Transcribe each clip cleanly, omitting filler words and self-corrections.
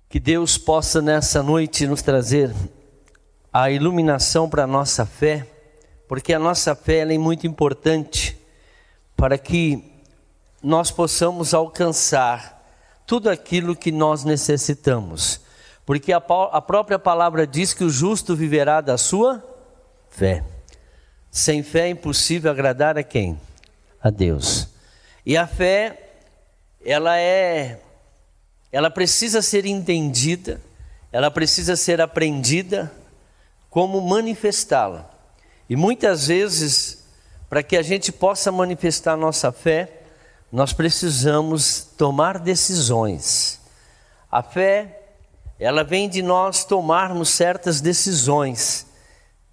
Que Deus possa nessa noite nos trazer a iluminação para a nossa fé, porque a nossa fé ela é muito importante para que nós possamos alcançar tudo aquilo que nós necessitamos. Porque a própria palavra diz que o justo viverá da sua fé. Sem fé é impossível agradar a quem? A Deus. E a fé, ela precisa ser entendida, ela precisa ser aprendida, como manifestá-la. E muitas vezes, para que a gente possa manifestar nossa fé, nós precisamos tomar decisões. A fé, ela vem de nós tomarmos certas decisões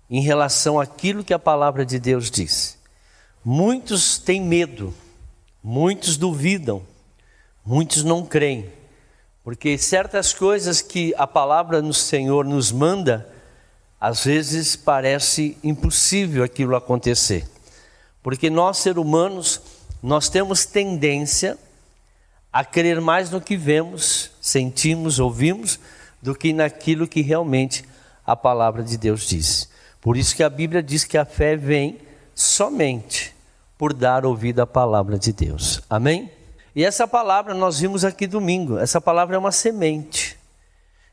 em relação àquilo que a palavra de Deus diz. Muitos têm medo, muitos duvidam, muitos não creem, porque certas coisas que a palavra do Senhor nos manda, às vezes parece impossível aquilo acontecer. Porque nós, seres humanos, nós temos tendência a crer mais no que vemos, sentimos, ouvimos, do que naquilo que realmente a palavra de Deus diz. Por isso que a Bíblia diz que a fé vem somente por dar ouvido à palavra de Deus. Amém? E essa palavra nós vimos aqui domingo, essa palavra é uma semente.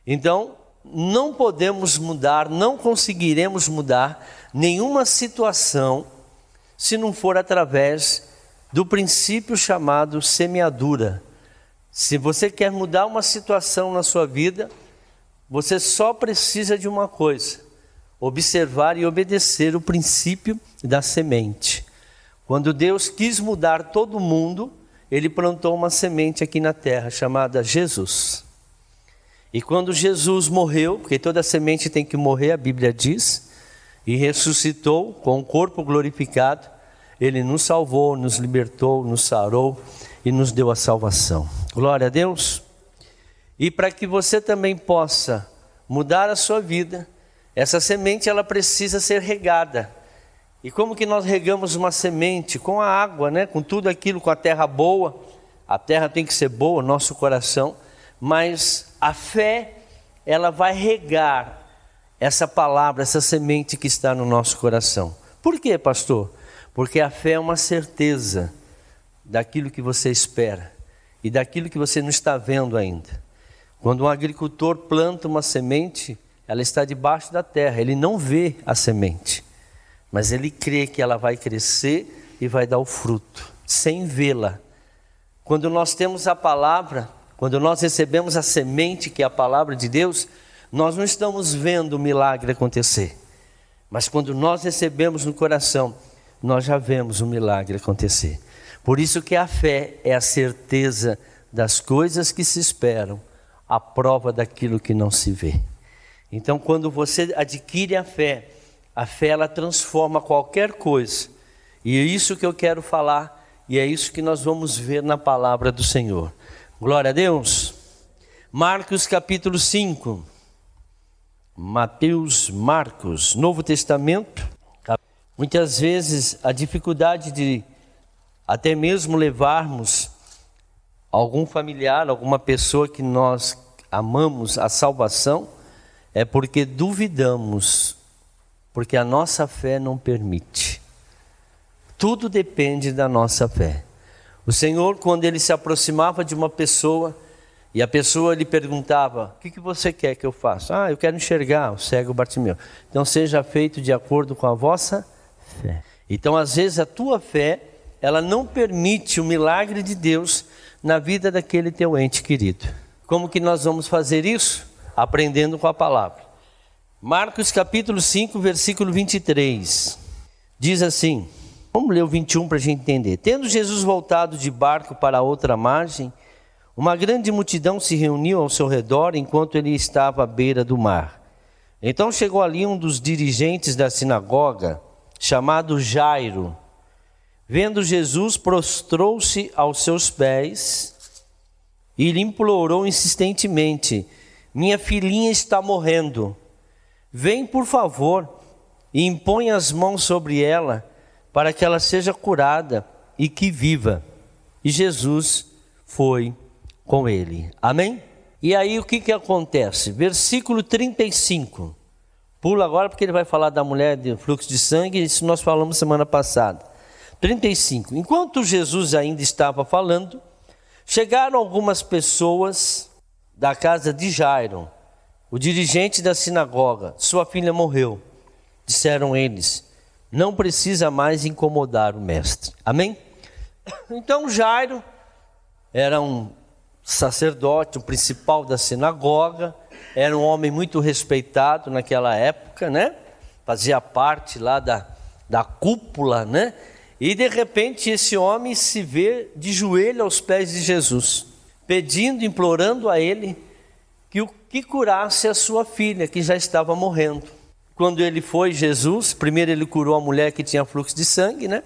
Então, não podemos mudar, não conseguiremos mudar nenhuma situação se não for através do princípio chamado semeadura. Se você quer mudar uma situação na sua vida, você só precisa de uma coisa: observar e obedecer o princípio da semente. Quando Deus quis mudar todo mundo, Ele plantou uma semente aqui na terra chamada Jesus. E quando Jesus morreu, porque toda semente tem que morrer, a Bíblia diz, e ressuscitou com o corpo glorificado, Ele nos salvou, nos libertou, nos sarou e nos deu a salvação. Glória a Deus. E para que você também possa mudar a sua vida, essa semente ela precisa ser regada. E como que nós regamos uma semente? Com a água, né? Com tudo aquilo, com a terra boa. A terra tem que ser boa, nosso coração. Mas a fé, ela vai regar essa palavra, essa semente que está no nosso coração. Por quê, pastor? Porque a fé é uma certeza daquilo que você espera e daquilo que você não está vendo ainda. Quando um agricultor planta uma semente, ela está debaixo da terra, ele não vê a semente, mas ele crê que ela vai crescer e vai dar o fruto, sem vê-la. Quando nós temos a palavra, quando nós recebemos a semente, que é a palavra de Deus, nós não estamos vendo o milagre acontecer. Mas quando nós recebemos no coração, nós já vemos o milagre acontecer. Por isso que a fé é a certeza das coisas que se esperam, a prova daquilo que não se vê. Então, quando você adquire a fé ela transforma qualquer coisa. E é isso que eu quero falar, e é isso que nós vamos ver na palavra do Senhor. Glória a Deus. Marcos capítulo 5. Marcos, Novo Testamento. Muitas vezes a dificuldade de até mesmo levarmos algum familiar, alguma pessoa que nós amamos à salvação, é porque duvidamos, porque a nossa fé não permite. Tudo depende da nossa fé. O Senhor, quando Ele se aproximava de uma pessoa, e a pessoa lhe perguntava: o que você quer que eu faça? Eu quero enxergar, o cego Bartimeu. Então seja feito de acordo com a vossa fé. Então às vezes a tua fé, ela não permite o milagre de Deus na vida daquele teu ente querido. Como que nós vamos fazer isso? Aprendendo com a palavra. Marcos capítulo 5, versículo 23. Diz assim, vamos ler o 21 para a gente entender. Tendo Jesus voltado de barco para a outra margem, uma grande multidão se reuniu ao seu redor enquanto ele estava à beira do mar. Então chegou ali um dos dirigentes da sinagoga, chamado Jairo. Vendo Jesus, prostrou-se aos seus pés e lhe implorou insistentemente: minha filhinha está morrendo. Vem, por favor, e impõe as mãos sobre ela, para que ela seja curada e que viva. E Jesus foi com ele. Amém? E aí o que acontece? Versículo 35. Pula agora porque ele vai falar da mulher de fluxo de sangue, isso nós falamos semana passada. 35. Enquanto Jesus ainda estava falando, chegaram algumas pessoas da casa de Jairo, o dirigente da sinagoga. Sua filha morreu. Disseram eles, não precisa mais incomodar o mestre. Amém? Então Jairo era um sacerdote, o principal da sinagoga, era um homem muito respeitado naquela época, né? Fazia parte lá da cúpula, né? E de repente esse homem se vê de joelho aos pés de Jesus, pedindo, implorando a ele que curasse a sua filha, que já estava morrendo. Quando ele foi, Jesus, primeiro ele curou a mulher que tinha fluxo de sangue, né?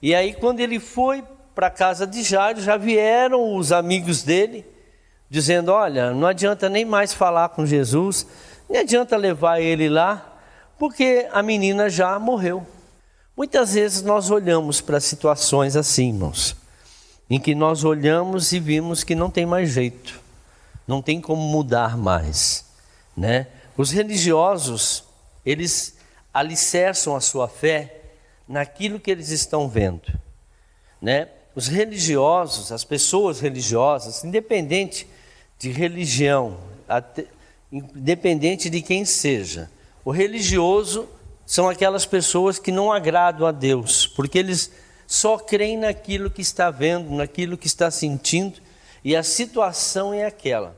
E aí quando ele foi para a casa de Jairo, já vieram os amigos dele, dizendo, olha, não adianta nem mais falar com Jesus, nem adianta levar ele lá, porque a menina já morreu. Muitas vezes nós olhamos para situações assim, irmãos, em que nós olhamos e vimos que não tem mais jeito, não tem como mudar mais, né? Os religiosos, eles alicerçam a sua fé naquilo que eles estão vendo, né? Os religiosos, as pessoas religiosas, independente de religião, independente de quem seja, o religioso são aquelas pessoas que não agradam a Deus, porque eles só creem naquilo que está vendo, naquilo que está sentindo, e a situação é aquela.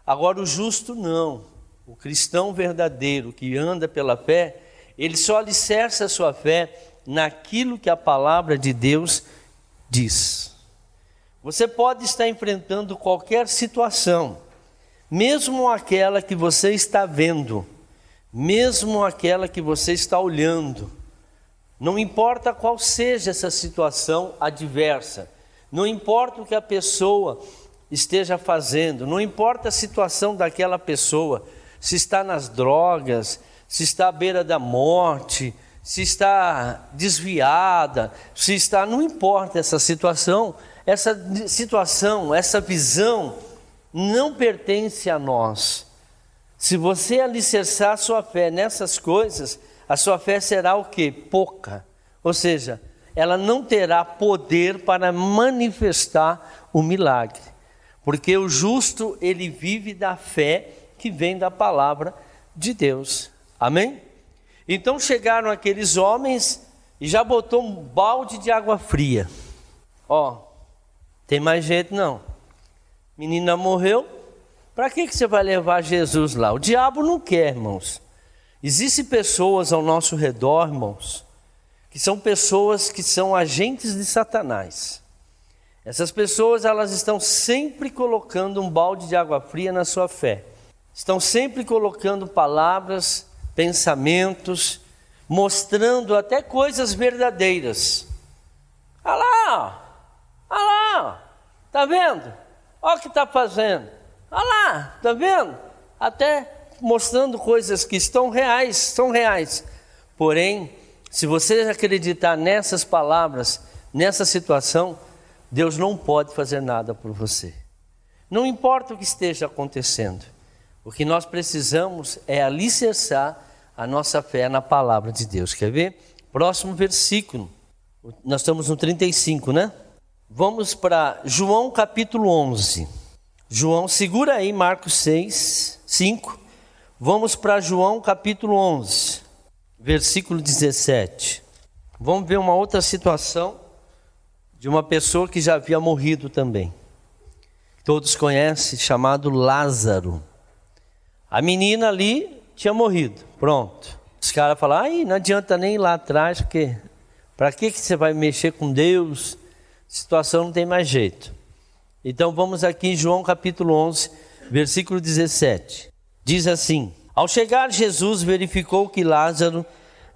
Agora o justo não, o cristão verdadeiro que anda pela fé, ele só alicerça a sua fé naquilo que a palavra de Deus diz. Você pode estar enfrentando qualquer situação, mesmo aquela que você está vendo, mesmo aquela que você está olhando, não importa qual seja essa situação adversa, não importa o que a pessoa esteja fazendo, não importa a situação daquela pessoa, se está nas drogas, se está à beira da morte, se está desviada, se está, não importa essa situação, essa visão não pertence a nós. Se você alicerçar sua fé nessas coisas, a sua fé será o quê? Pouca. Ou seja, ela não terá poder para manifestar o milagre. Porque o justo, ele vive da fé que vem da palavra de Deus. Amém? Então chegaram aqueles homens e já botou um balde de água fria. Ó, tem mais jeito não. Menina morreu, para que você vai levar Jesus lá? O diabo não quer, irmãos. Existem pessoas ao nosso redor, irmãos, que são pessoas que são agentes de Satanás. Essas pessoas, elas estão sempre colocando um balde de água fria na sua fé. Estão sempre colocando palavras, pensamentos, mostrando até coisas verdadeiras. Olha lá, tá vendo? Olha o que está fazendo. Olha lá, tá vendo? Até mostrando coisas que são reais. Porém, se você acreditar nessas palavras, nessa situação, Deus não pode fazer nada por você. Não importa o que esteja acontecendo. O que nós precisamos é alicerçar a nossa fé na palavra de Deus. Quer ver? Próximo versículo. Nós estamos no 35, né? Vamos para João capítulo 11. João, segura aí Marcos 6, 5. Vamos para João capítulo 11, versículo 17. Vamos ver uma outra situação de uma pessoa que já havia morrido também. Todos conhecem, chamado Lázaro. A menina ali tinha morrido, pronto. Os caras falaram, não adianta nem ir lá atrás, porque para que você vai mexer com Deus? A situação não tem mais jeito. Então vamos aqui em João capítulo 11, versículo 17. Diz assim, ao chegar Jesus verificou que Lázaro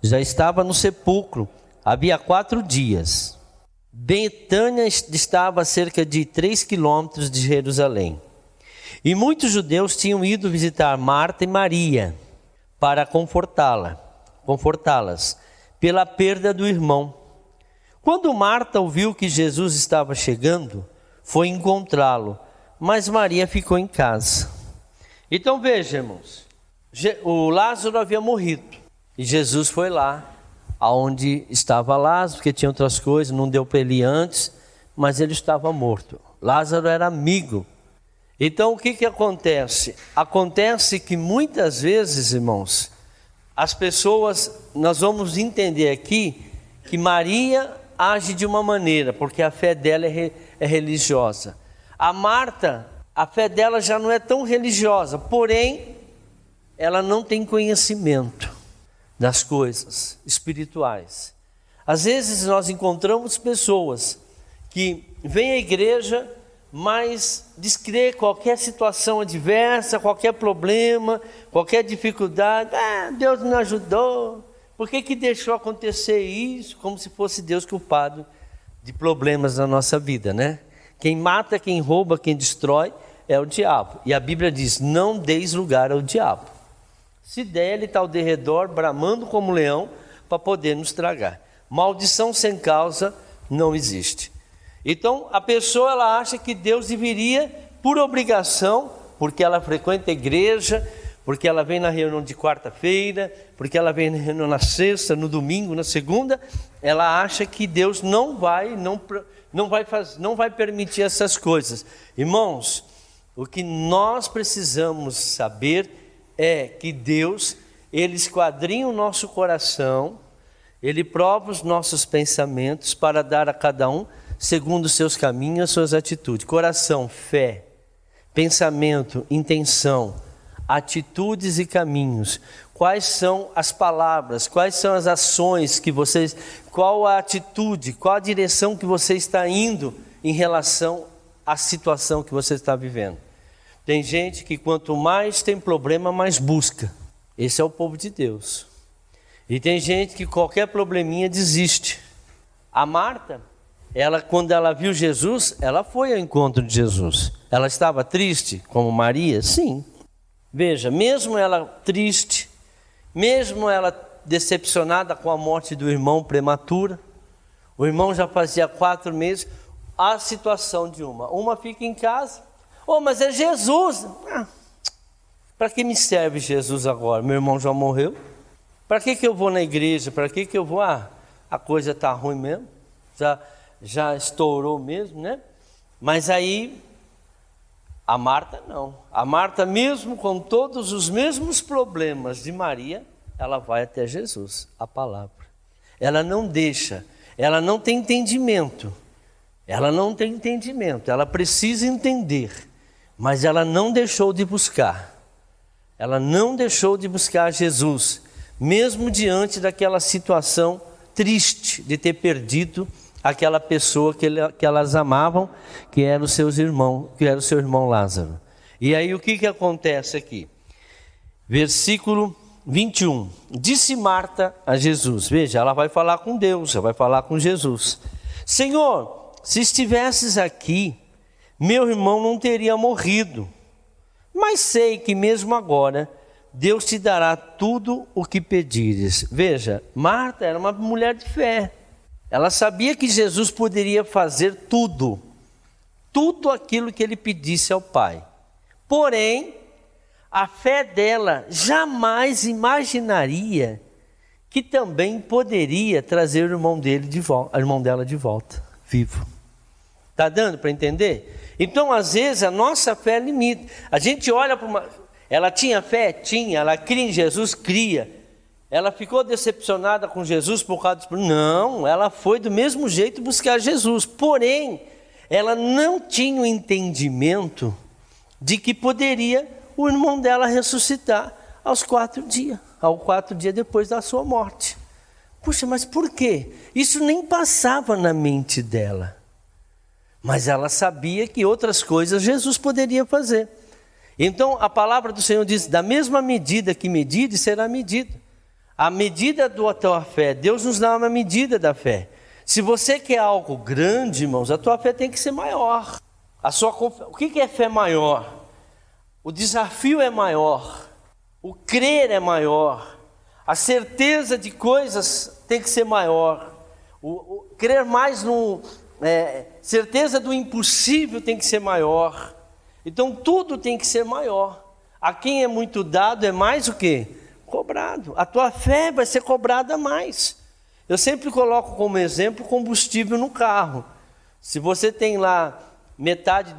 já estava no sepulcro, havia 4 dias. Betânia estava a cerca de 3 quilômetros de Jerusalém. E muitos judeus tinham ido visitar Marta e Maria para confortá-las pela perda do irmão. Quando Marta ouviu que Jesus estava chegando, foi encontrá-lo, mas Maria ficou em casa. Então veja, irmãos, o Lázaro havia morrido e Jesus foi lá aonde estava Lázaro, porque tinha outras coisas, não deu para ele ir antes, mas ele estava morto. Lázaro era amigo. Então o que acontece? Acontece que muitas vezes, irmãos, as pessoas, nós vamos entender aqui que Maria age de uma maneira, porque a fé dela é religiosa. A Marta, a fé dela já não é tão religiosa, porém, ela não tem conhecimento das coisas espirituais. Às vezes nós encontramos pessoas que vêm à igreja, mas descrê qualquer situação adversa, qualquer problema, qualquer dificuldade. Deus não ajudou, por que deixou acontecer isso? Como se fosse Deus culpado de problemas na nossa vida, né? Quem mata, quem rouba, quem destrói é o diabo. E a Bíblia diz, não deis lugar ao diabo. Se der, ele está ao derredor, bramando como leão, para poder nos tragar. Maldição sem causa não existe. Então, a pessoa ela acha que Deus deveria, por obrigação, porque ela frequenta a igreja, porque ela vem na reunião de quarta-feira, porque ela vem na reunião na sexta, no domingo, na segunda, ela acha que Deus não vai permitir essas coisas. Irmãos, o que nós precisamos saber é que Deus, Ele esquadrinha o nosso coração, Ele prova os nossos pensamentos para dar a cada um segundo os seus caminhos, as suas atitudes. Coração, fé, pensamento, intenção, atitudes e caminhos. Quais são as palavras, quais são as ações que vocês, qual a atitude, qual a direção que você está indo em relação à situação que você está vivendo. Tem gente que quanto mais tem problema, mais busca. Esse é o povo de Deus. E tem gente que qualquer probleminha desiste. A Marta, quando ela viu Jesus, ela foi ao encontro de Jesus. Ela estava triste, como Maria? Sim. Veja, mesmo ela triste, mesmo ela decepcionada com a morte do irmão prematura, o irmão já fazia 4 meses, a situação de uma fica em casa, mas é Jesus, para que me serve Jesus agora? Meu irmão já morreu, para que eu vou na igreja, para que eu vou, a coisa está ruim mesmo, já estourou mesmo, né? Mas aí, a Marta não. A Marta, mesmo com todos os mesmos problemas de Maria, ela vai até Jesus, a palavra. Ela não deixa, ela não tem entendimento. Ela precisa entender, mas ela não deixou de buscar. Ela não deixou de buscar Jesus, mesmo diante daquela situação triste de ter perdido aquela pessoa que elas amavam, que era o seu irmão Lázaro. E aí o que acontece aqui? Versículo 21. Disse Marta a Jesus, veja, ela vai falar com Deus, ela vai falar com Jesus. Senhor, se estivesses aqui, meu irmão não teria morrido. Mas sei que mesmo agora, Deus te dará tudo o que pedires. Veja, Marta era uma mulher de fé. Ela sabia que Jesus poderia fazer tudo aquilo que ele pedisse ao Pai. Porém, a fé dela jamais imaginaria que também poderia trazer o irmão dela de volta, vivo. Está dando para entender? Então, às vezes, a nossa fé limita. A gente olha para uma... Ela tinha fé? Tinha. Ela cria em Jesus? Cria. Ela ficou decepcionada com Jesus por causa do... Não, ela foi do mesmo jeito buscar Jesus. Porém, ela não tinha o entendimento de que poderia o irmão dela ressuscitar ao 4 dias depois da sua morte. Puxa, mas por quê? Isso nem passava na mente dela. Mas ela sabia que outras coisas Jesus poderia fazer. Então, a palavra do Senhor diz, da mesma medida que medide, será medida. A medida da tua fé, Deus nos dá uma medida da fé. Se você quer algo grande, irmãos, a tua fé tem que ser maior. O que é fé maior? O desafio é maior, o crer é maior, a certeza de coisas tem que ser maior, o crer mais certeza do impossível tem que ser maior. Então tudo tem que ser maior. A quem é muito dado é mais o quê? Cobrado. A tua fé vai ser cobrada mais. Eu sempre coloco como exemplo combustível no carro. Se você tem lá metade,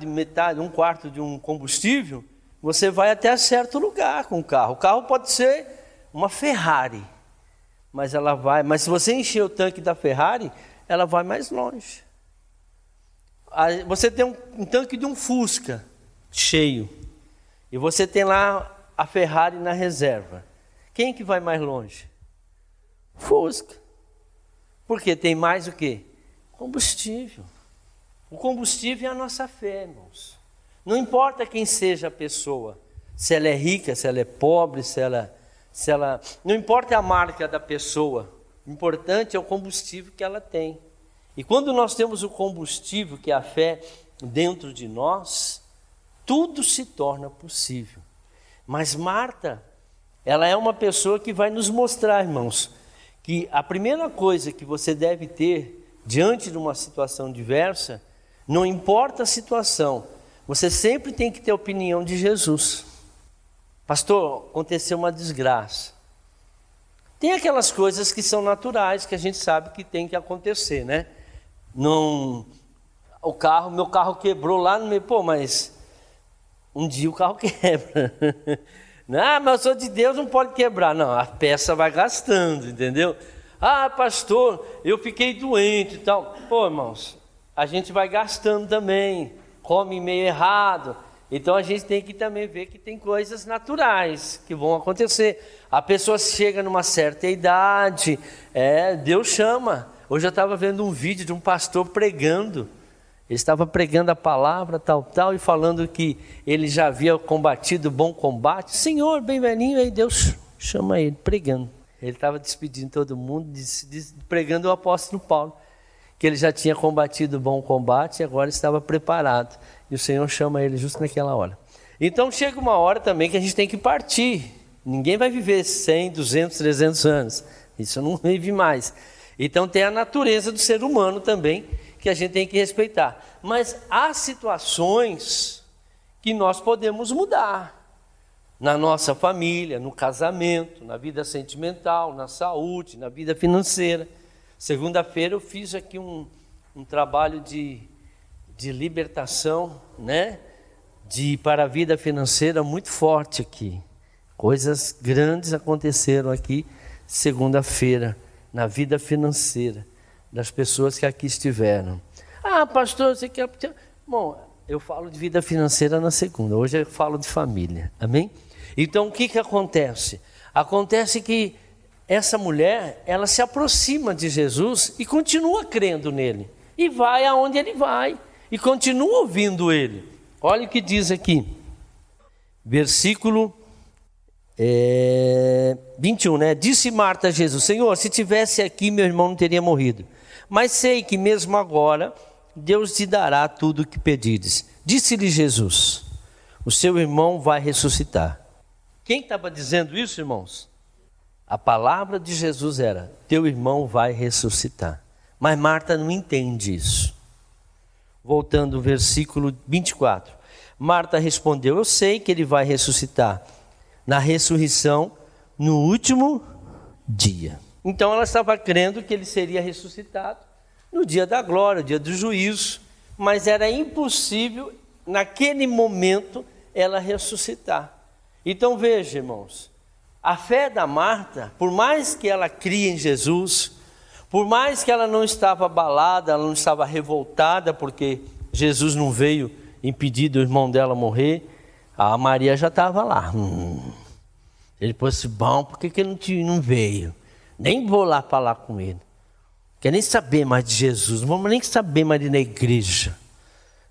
um quarto de um combustível, você vai até certo lugar com o carro. O carro pode ser uma Ferrari, mas se você encher o tanque da Ferrari, ela vai mais longe. Você tem um tanque de um Fusca cheio, e você tem lá a Ferrari na reserva. Quem que vai mais longe? Fusca. Porque tem mais o quê? Combustível. O combustível é a nossa fé, irmãos. Não importa quem seja a pessoa, se ela é rica, se ela é pobre, não importa a marca da pessoa, o importante é o combustível que ela tem. E quando nós temos o combustível, que é a fé, dentro de nós, tudo se torna possível. Mas Marta, ela é uma pessoa que vai nos mostrar, irmãos, que a primeira coisa que você deve ter diante de uma situação diversa, não importa a situação, você sempre tem que ter a opinião de Jesus. Pastor, aconteceu uma desgraça. Tem aquelas coisas que são naturais, que a gente sabe que tem que acontecer, né? Não, meu carro quebrou lá no meio. Pô, mas um dia o carro quebra. Não, mas eu sou de Deus, não pode quebrar. Não, a peça vai gastando, entendeu? Ah, pastor, eu fiquei doente e tal. Pô, irmãos, a gente vai gastando também, come meio errado. Então a gente tem que também ver que tem coisas naturais que vão acontecer. A pessoa chega numa certa idade, Deus chama. Hoje eu estava vendo um vídeo de um pastor pregando. Ele estava pregando a palavra, tal, e falando que ele já havia combatido o bom combate. Senhor, bem velhinho, aí Deus chama ele, pregando. Ele estava despedindo todo mundo, pregando o apóstolo Paulo, que ele já tinha combatido o bom combate e agora estava preparado. E o Senhor chama ele justo naquela hora. Então chega uma hora também que a gente tem que partir. Ninguém vai viver 100, 200, 300 anos. Isso não vive mais. Então tem a natureza do ser humano também, que a gente tem que respeitar. Mas há situações que nós podemos mudar. Na nossa família, no casamento, na vida sentimental, na saúde, na vida financeira. Segunda-feira eu fiz aqui um trabalho de libertação, né? Para a vida financeira muito forte aqui. Coisas grandes aconteceram aqui segunda-feira, na vida financeira, das pessoas que aqui estiveram. Ah, pastor, você quer... Bom, eu falo de vida financeira na segunda, hoje eu falo de família, amém? Então o que acontece? Acontece que essa mulher, ela se aproxima de Jesus e continua crendo nele. E vai aonde ele vai. E continua ouvindo ele. Olha o que diz aqui. Versículo 21, né? Disse Marta a Jesus: Senhor, se tivesse aqui, meu irmão não teria morrido. Mas sei que mesmo agora, Deus te dará tudo o que pedires. Disse-lhe Jesus: o seu irmão vai ressuscitar. Quem estava dizendo isso, irmãos? A palavra de Jesus era: teu irmão vai ressuscitar. Mas Marta não entende isso. Voltando ao versículo 24. Marta respondeu: eu sei que ele vai ressuscitar na ressurreição no último dia. Então ela estava crendo que ele seria ressuscitado no dia da glória, no dia do juízo. Mas era impossível, naquele momento, ela ressuscitar. Então veja, irmãos, a fé da Marta, por mais que ela crie em Jesus, por mais que ela não estava abalada, ela não estava revoltada, porque Jesus não veio impedir do irmão dela morrer, a Maria já estava lá. Ele fosse bom, por que ele não veio? Nem vou lá falar com ele. Quer nem saber mais de Jesus, não vamos nem saber mais de ir na igreja.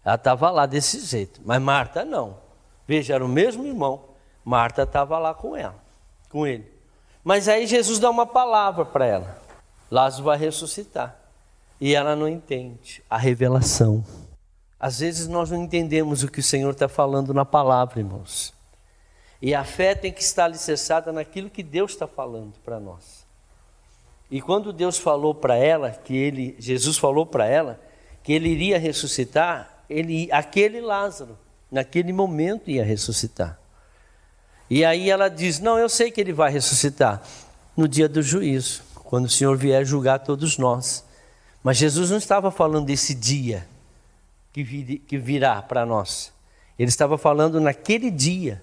Ela estava lá desse jeito, mas Marta não. Veja, era o mesmo irmão. Marta estava lá com ele. Mas aí Jesus dá uma palavra para ela: Lázaro vai ressuscitar. E ela não entende a revelação. Às vezes nós não entendemos o que o Senhor está falando na palavra, irmãos. E a fé tem que estar alicerçada naquilo que Deus está falando para nós. E quando Deus falou para ela, Jesus falou para ela que ele iria ressuscitar, aquele Lázaro, naquele momento ia ressuscitar. E aí ela diz, não, eu sei que ele vai ressuscitar no dia do juízo, quando o Senhor vier julgar todos nós. Mas Jesus não estava falando desse dia que virá para nós. Ele estava falando naquele dia.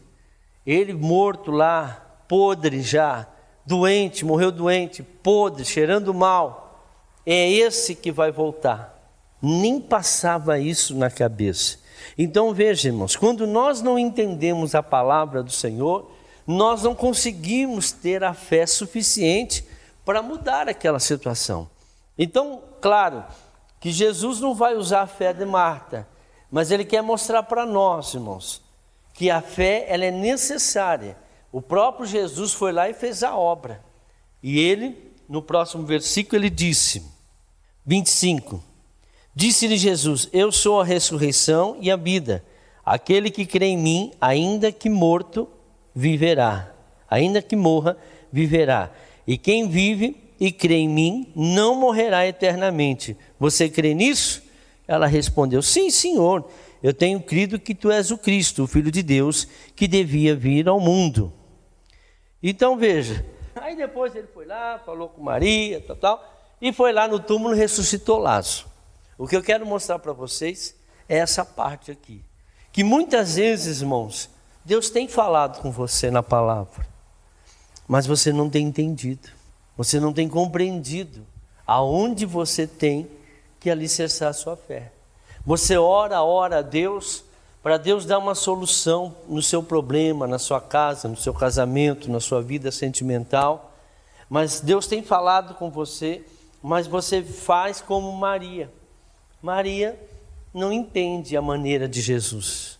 Ele morto lá, podre já, doente, morreu doente, podre, cheirando mal. É esse que vai voltar. Nem passava isso na cabeça. Então veja, irmãos, quando nós não entendemos a palavra do Senhor, nós não conseguimos ter a fé suficiente para mudar aquela situação. Então, claro, que Jesus não vai usar a fé de Marta, mas Ele quer mostrar para nós, irmãos, que a fé ela é necessária. O próprio Jesus foi lá e fez a obra. E Ele, no próximo versículo, Ele disse, 25, disse-lhe Jesus, eu sou a ressurreição e a vida. Aquele que crê em mim, ainda que morto, viverá. Ainda que morra, viverá. E quem vive e crê em mim, não morrerá eternamente. Você crê nisso? Ela respondeu, sim, Senhor, eu tenho crido que tu és o Cristo, o Filho de Deus, que devia vir ao mundo. Então veja, aí depois ele foi lá, falou com Maria, e foi lá no túmulo e ressuscitou Lázaro. O que eu quero mostrar para vocês é essa parte aqui. Que muitas vezes, irmãos, Deus tem falado com você na palavra, mas você não tem entendido, você não tem compreendido aonde você tem que alicerçar a sua fé. Você ora a Deus, para Deus dar uma solução no seu problema, na sua casa, no seu casamento, na sua vida sentimental, mas Deus tem falado com você, mas você faz como Maria. Maria não entende a maneira de Jesus.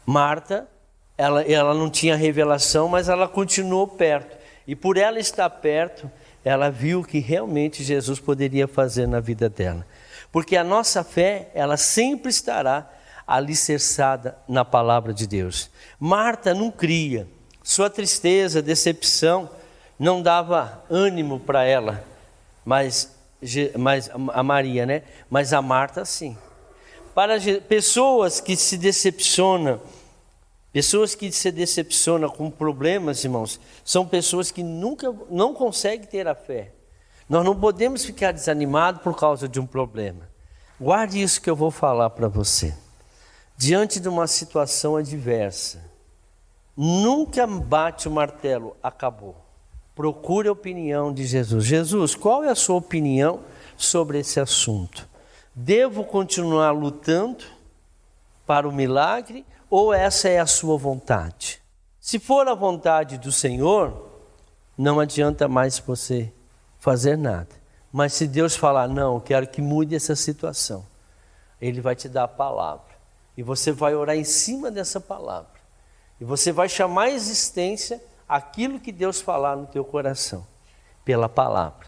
Marta, ela não tinha revelação, mas ela continuou perto. E por ela estar perto, ela viu que realmente Jesus poderia fazer na vida dela. Porque a nossa fé, ela sempre estará alicerçada na palavra de Deus. Marta não cria. Sua tristeza, decepção, não dava ânimo para ela. Mas a Maria, né? Mas a Marta, sim. Para pessoas que se decepcionam, com problemas, irmãos, são pessoas que não conseguem ter a fé. Nós não podemos ficar desanimados por causa de um problema. Guarde isso que eu vou falar para você. Diante de uma situação adversa, nunca bate o martelo, acabou. Procure a opinião de Jesus. Jesus, qual é a sua opinião sobre esse assunto? Devo continuar lutando para o milagre ou essa é a sua vontade? Se for a vontade do Senhor, não adianta mais você fazer nada. Mas se Deus falar, não, eu quero que mude essa situação, Ele vai te dar a palavra. E você vai orar em cima dessa palavra. E você vai chamar à existência aquilo que Deus falar no teu coração, pela palavra.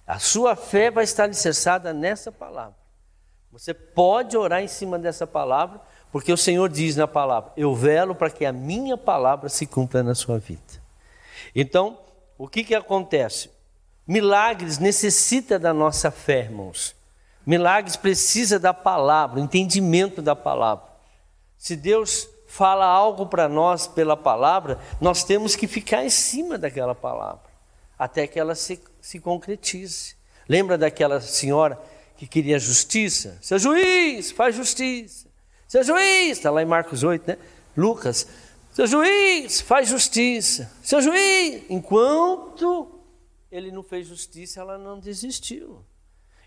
A sua fé vai estar alicerçada nessa palavra. Você pode orar em cima dessa palavra, porque o Senhor diz na palavra, eu velo para que a minha palavra se cumpra na sua vida. Então, o que acontece? Milagres necessitam da nossa fé, irmãos. Milagres precisa da palavra, o entendimento da palavra. Se Deus fala algo para nós pela palavra, nós temos que ficar em cima daquela palavra, até que ela se concretize. Lembra daquela senhora que queria justiça? Seu juiz, faz justiça. Seu juiz, está lá em Marcos 8, né? Lucas, seu juiz, faz justiça. Seu juiz, enquanto ele não fez justiça, ela não desistiu.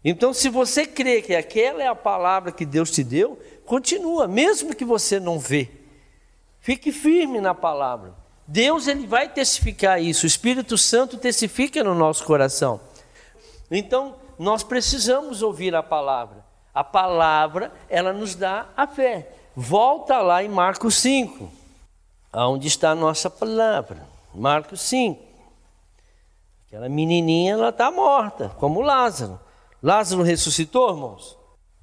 Então, se você crê que aquela é a palavra que Deus te deu, continua, mesmo que você não vê. Fique firme na palavra. Deus, Ele vai testificar isso. O Espírito Santo testifica no nosso coração. Então, nós precisamos ouvir a palavra. A palavra, ela nos dá a fé. Volta lá em Marcos 5, onde está a nossa palavra. Marcos 5. Aquela menininha, ela está morta, como Lázaro. Lázaro ressuscitou, irmãos?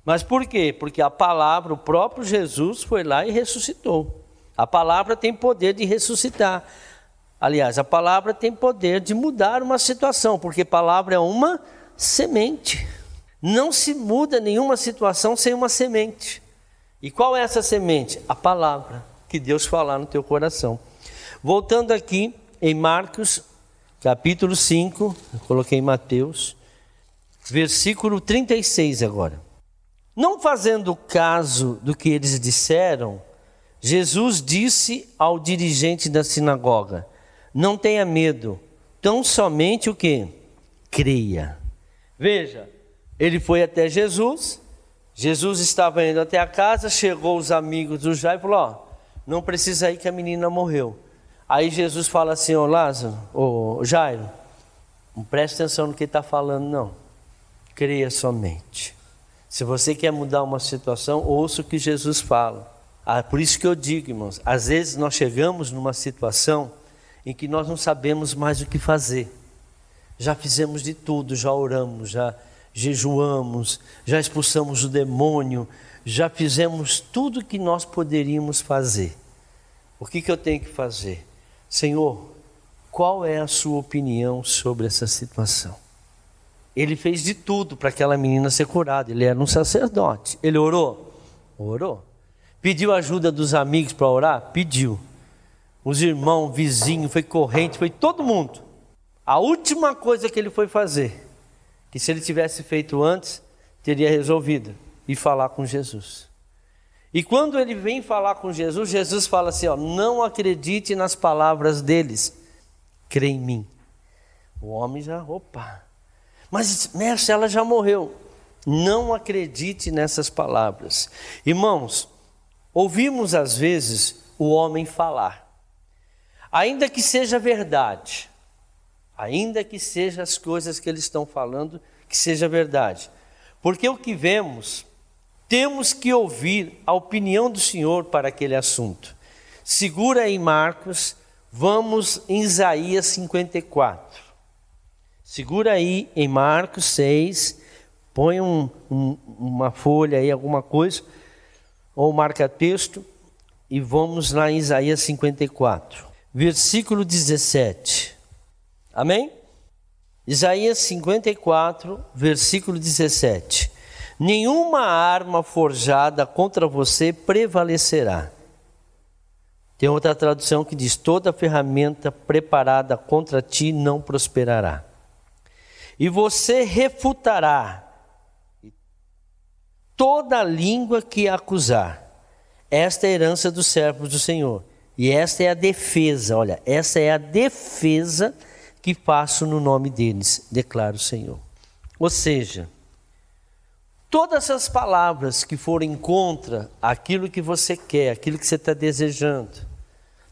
Mas por quê? Porque a palavra, o próprio Jesus foi lá e ressuscitou. A palavra tem poder de ressuscitar. Aliás, a palavra tem poder de mudar uma situação, porque a palavra é uma semente. Não se muda nenhuma situação sem uma semente. E qual é essa semente? A palavra que Deus falar no teu coração. Voltando aqui em Marcos, capítulo 5, eu coloquei em Mateus, versículo 36 agora. Não fazendo caso do que eles disseram, Jesus disse ao dirigente da sinagoga: não tenha medo, tão somente o quê? Creia. Veja, ele foi até Jesus, Jesus estava indo até a casa, chegou os amigos do Jairo e falou: ó, não precisa ir que a menina morreu. Aí Jesus fala assim: ô Lázaro, ô Jairo, não preste atenção no que ele está falando não, creia somente. Se você quer mudar uma situação, ouça o que Jesus fala. Por isso que eu digo, irmãos, às vezes nós chegamos numa situação em que nós não sabemos mais o que fazer. Já fizemos de tudo, já oramos, já jejuamos, já expulsamos o demônio, já fizemos tudo o que nós poderíamos fazer. O que eu tenho que fazer? Senhor, qual é a sua opinião sobre essa situação? Ele fez de tudo para aquela menina ser curada, ele era um sacerdote. Ele orou? Orou. Pediu ajuda dos amigos para orar? Pediu. Os irmãos, vizinhos, foi corrente, foi todo mundo. A última coisa que ele foi fazer, que se ele tivesse feito antes, teria resolvido, ir falar com Jesus. E quando ele vem falar com Jesus, Jesus fala assim, ó, não acredite nas palavras deles, crê em mim. O homem já, mas mestre, ela já morreu. Não acredite nessas palavras. Irmãos, ouvimos às vezes o homem falar, ainda que seja verdade, ainda que sejam as coisas que eles estão falando, que seja verdade, porque o que vemos, temos que ouvir a opinião do Senhor para aquele assunto. Segura aí Marcos, vamos em Isaías 54, segura aí em Marcos 6, põe uma folha aí, alguma coisa, ou marca texto, e vamos lá em Isaías 54, versículo 17, amém? Isaías 54, versículo 17, nenhuma arma forjada contra você prevalecerá. Tem outra tradução que diz, toda ferramenta preparada contra ti não prosperará. E você refutará toda língua que acusar. Esta é a herança dos servos do Senhor. E esta é a defesa, olha, essa é a defesa que faço no nome deles, declara o Senhor. Ou seja, todas as palavras que forem contra aquilo que você quer, aquilo que você está desejando,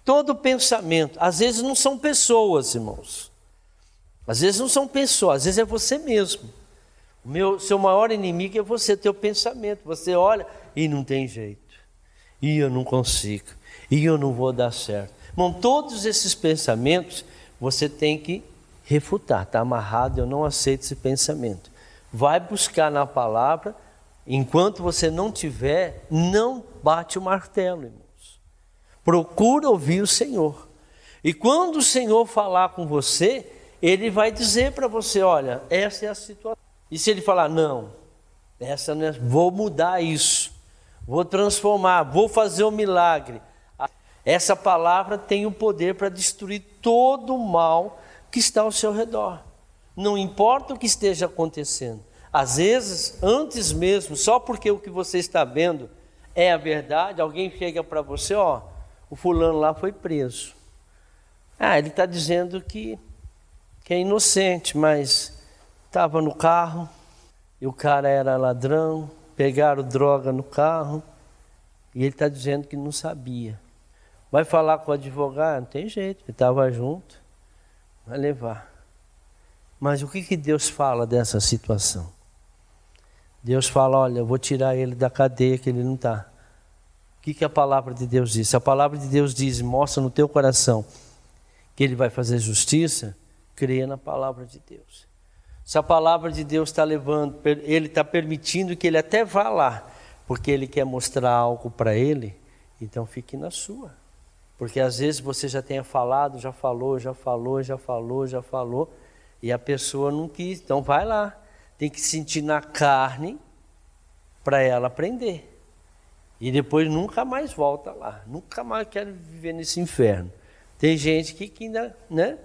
todo pensamento, às vezes não são pessoas, irmãos. Às vezes não são pessoas, às vezes é você mesmo. Seu maior inimigo é você, teu pensamento. Você olha e não tem jeito. E eu não consigo. E eu não vou dar certo. Bom, todos esses pensamentos você tem que refutar. Está amarrado, eu não aceito esse pensamento. Vai buscar na palavra. Enquanto você não tiver, não bate o martelo, irmãos. Procura ouvir o Senhor. E quando o Senhor falar com você, Ele vai dizer para você, olha, essa é a situação. E se ele falar, não, essa não é, vou mudar isso, vou transformar, vou fazer um milagre. Essa palavra tem o poder para destruir todo o mal que está ao seu redor. Não importa o que esteja acontecendo. Às vezes, antes mesmo, só porque o que você está vendo é a verdade, alguém chega para você, ó, o fulano lá foi preso. Ele está dizendo que é inocente, mas estava no carro e o cara era ladrão, pegaram droga no carro e ele está dizendo que não sabia. Vai falar com o advogado? Não tem jeito, ele estava junto, vai levar. Mas o que Deus fala dessa situação? Deus fala, olha, eu vou tirar ele da cadeia que ele não está. O que a palavra de Deus diz? Se a palavra de Deus diz, mostra no teu coração que ele vai fazer justiça, creia na palavra de Deus. Se a palavra de Deus está levando, ele está permitindo que ele até vá lá, porque ele quer mostrar algo para ele, então fique na sua. Porque às vezes você já tenha falado, já falou, e a pessoa não quis, então vai lá. Tem que sentir na carne para ela aprender. E depois nunca mais volta lá, nunca mais quer viver nesse inferno. Tem gente que ainda, né,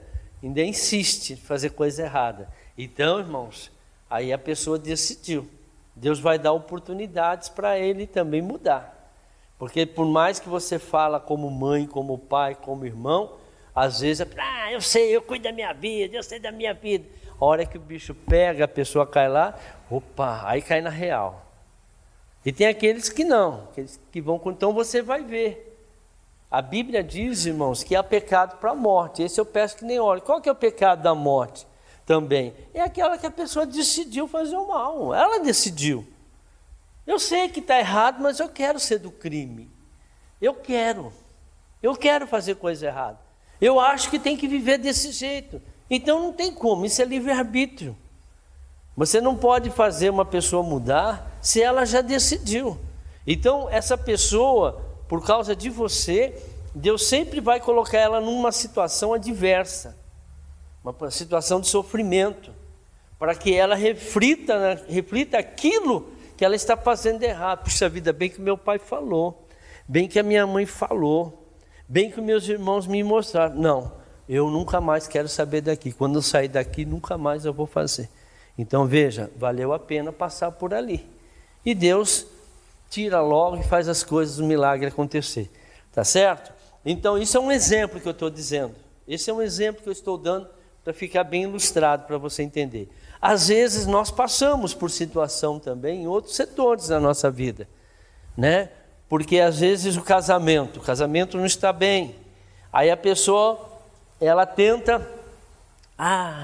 ainda insiste em fazer coisa errada. Então, irmãos, aí a pessoa decidiu. Deus vai dar oportunidades para ele também mudar. Porque por mais que você fala como mãe, como pai, como irmão, às vezes, eu sei, eu cuido da minha vida, eu sei da minha vida. A hora que o bicho pega, a pessoa cai lá, opa, aí cai na real. E tem aqueles que não, aqueles que vão, então você vai ver. A Bíblia diz, irmãos, que há pecado para a morte. Esse eu peço que nem olhe. Qual que é o pecado da morte também? É aquela que a pessoa decidiu fazer o mal. Ela decidiu. Eu sei que está errado, mas eu quero ser do crime. Eu quero fazer coisa errada. Eu acho que tem que viver desse jeito. Então não tem como, isso é livre-arbítrio. Você não pode fazer uma pessoa mudar se ela já decidiu. Então essa pessoa, por causa de você, Deus sempre vai colocar ela numa situação adversa, uma situação de sofrimento, para que ela reflita aquilo que ela está fazendo errado. Puxa vida, bem que meu pai falou, bem que a minha mãe falou, bem que meus irmãos me mostraram. Não, eu nunca mais quero saber daqui. Quando eu sair daqui, nunca mais eu vou fazer. Então veja, valeu a pena passar por ali. E Deus tira logo e faz as coisas, o milagre acontecer. Tá certo? Então isso é um exemplo que eu estou dizendo. Esse é um exemplo que eu estou dando para ficar bem ilustrado, para você entender. Às vezes nós passamos por situação também em outros setores da nossa vida, né? Porque às vezes o casamento não está bem. Aí a pessoa, ela tenta,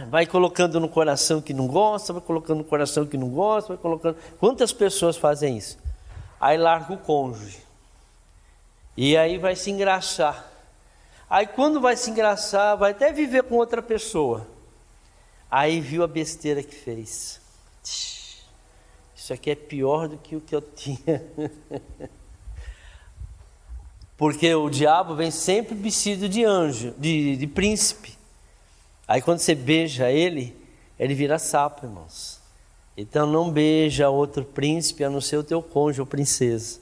vai colocando no coração que não gosta, vai colocando no coração que não gosta, vai colocando. Quantas pessoas fazem isso? Aí larga o cônjuge. E aí vai se engraxar. Aí quando vai se engraçar, vai até viver com outra pessoa. Aí viu a besteira que fez. Isso aqui é pior do que o que eu tinha. Porque o diabo vem sempre vestido de anjo, de príncipe. Aí quando você beija ele vira sapo, irmãos. Então não beija outro príncipe a não ser o teu cônjuge ou princesa.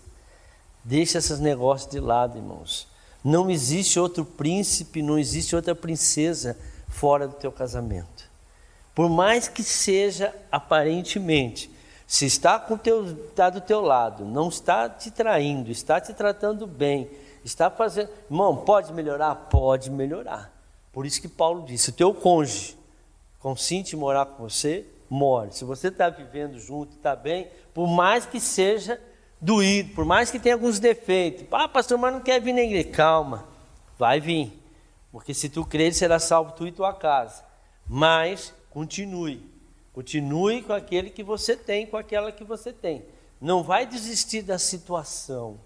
Deixa esses negócios de lado, irmãos. Não existe outro príncipe, não existe outra princesa fora do teu casamento. Por mais que seja aparentemente, se está do teu lado, não está te traindo, está te tratando bem, está fazendo... Irmão, pode melhorar? Pode melhorar. Por isso que Paulo disse, o teu cônjuge consente em morar com você, more. Se você está vivendo junto, está bem, por mais que seja doído, por mais que tenha alguns defeitos. Pastor, mas não quer vir na igreja. Calma, vai vir. Porque se tu crer, será salvo tu e tua casa. Mas continue com aquele que você tem, com aquela que você tem. Não vai desistir da situação.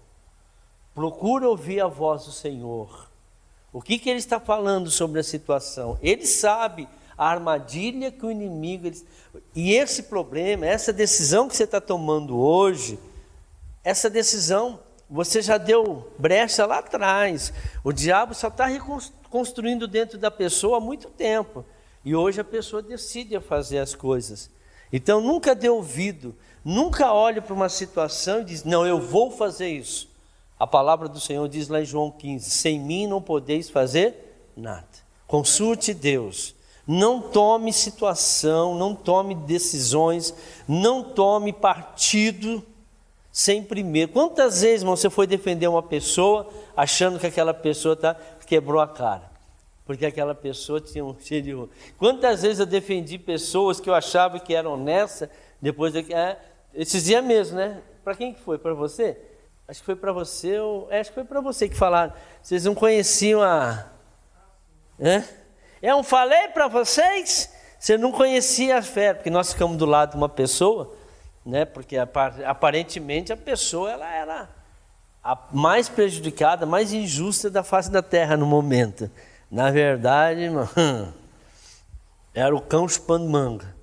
Procura ouvir a voz do Senhor. O que ele está falando sobre a situação? Ele sabe a armadilha que o inimigo... E esse problema, essa decisão que você está tomando hoje, essa decisão, você já deu brecha lá atrás. O diabo só está reconstruindo dentro da pessoa há muito tempo. E hoje a pessoa decide fazer as coisas. Então nunca dê ouvido, nunca olhe para uma situação e diz, não, eu vou fazer isso. A palavra do Senhor diz lá em João 15, sem mim não podeis fazer nada. Consulte Deus. Não tome situação, não tome decisões, não tome partido sem primeiro. Quantas vezes, irmão, você foi defender uma pessoa achando que aquela pessoa quebrou a cara? Porque aquela pessoa tinha um cheiro de... Quantas vezes eu defendi pessoas que eu achava que eram honestas, depois... esses dias mesmo, né? Para quem que foi? Para você? Acho que foi para você, acho que foi para você que falaram. Vocês não conheciam a... Eu falei para vocês, você não conhecia a fé, porque nós ficamos do lado de uma pessoa, né? Porque aparentemente a pessoa ela era a mais prejudicada, mais injusta da face da terra no momento. Na verdade, irmão, era o cão chupando manga.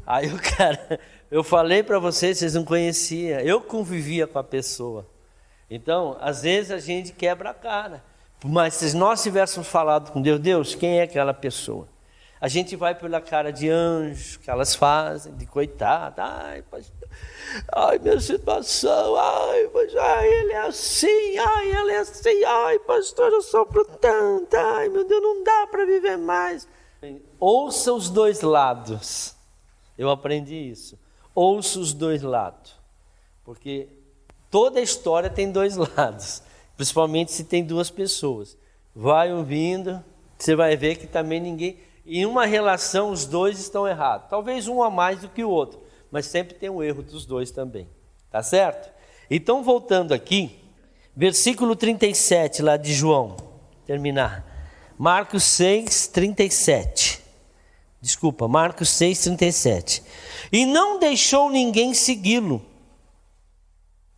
Aí o cara, eu falei para vocês não conheciam, eu convivia com a pessoa. Então, às vezes a gente quebra a cara. Mas se nós tivéssemos falado com Deus, quem é aquela pessoa? A gente vai pela cara de anjo que elas fazem, de coitada. Ai, pastor, ai, minha situação, ai, ele é assim, ai, ela é assim, ai, pastor, eu sofro tanto, ai, meu Deus, não dá para viver mais. Ouça os dois lados. Eu aprendi isso. Ouça os dois lados. Porque toda história tem dois lados. Principalmente se tem duas pessoas. Vai ouvindo, você vai ver que também ninguém... Em uma relação, os dois estão errados. Talvez um a mais do que o outro. Mas sempre tem um erro dos dois também. Tá certo? Então, voltando aqui, versículo 37 lá de João. Terminar. Marcos 6, 37. Desculpa, Marcos 6, 37. E não deixou ninguém segui-lo,